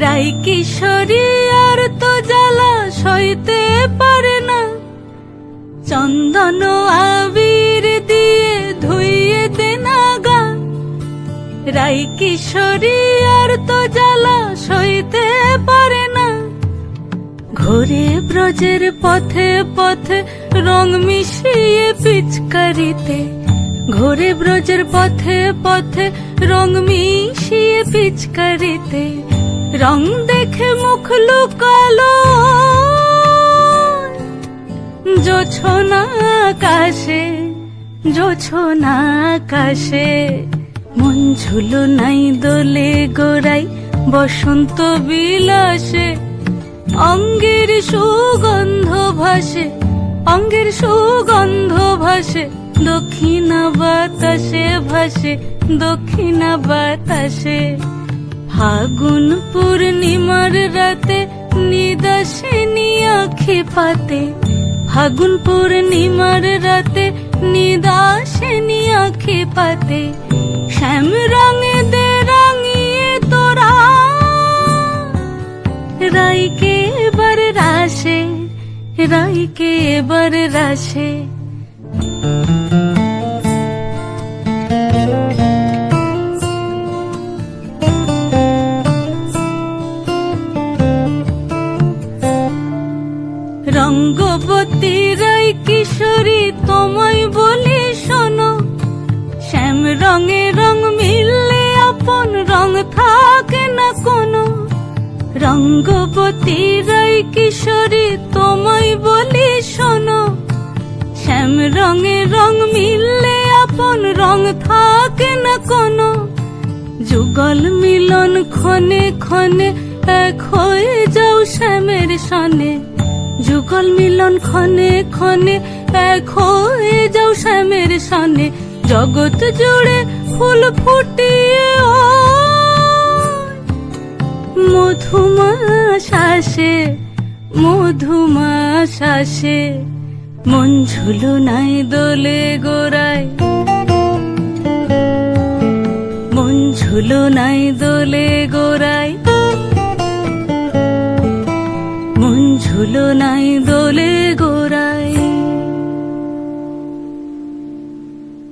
রাই কিশোরী আর তো জ্বালা সইতে পারে না, চন্দন আবির দিয়ে ধুইয়ে দে না গা। রাই কিশোরী আর তো জ্বালা সইতে পারে না, ঘোরে ব্রজের পথে পথে রং মিশিয়ে পিচকারিতে, ঘোরে ব্রজের পথে পথে রং মিশিয়ে পিচকারিতে, রং দেখে মুখ লুকালো জোছনা আকাশে, জোছনা আকাশে। মন ঝুলো নাই দোলে গোড়াই বসন্ত বিলাসে, অঙ্গের সুগন্ধ ভাসে, অঙ্গের সুগন্ধ ভাসে, দক্ষিণা বাতাসে ভাসে, দক্ষিণা বাতাসে। ফাগুন পূর্ণিমার রাতে নিদাসিনী আঁখি পাতে, ফাগুন পূর্ণিমার রাতে নিদাসিনী আঁখি পাতে, শ্যাম রঙে দে রাঙিয়ে তোরা রাইকে এবার রাশে, রাইকে এবার রাশে। রঙ্গবতী রাই কিশোরী তোমায় বলি শোনো, শ্যাম রঙে রং মিললে আপন রং থাকে না কোনো। রঙ্গবতী রাই কিশোরী তোমায় বলি শোনো, শ্যাম রঙে রং মিললে আপন রং থাকে না কোনো। যুগল মিলন ক্ষণে ক্ষণে এক হয়ে যাও শ্যামের সনে, যুগল মিলন ক্ষণে ক্ষণে এক হয়ে যাও শ্যামের সনে। জগৎ জুড়ে ফুল ফুটিয়ে ও মধুমাশাসে, মধুমাশাসে। মন ঝুলো নাই দোলে গোড়ায়, মন ঝুলো নাই দোলে গোড়ায়, মন ঝুলো নাই দোলে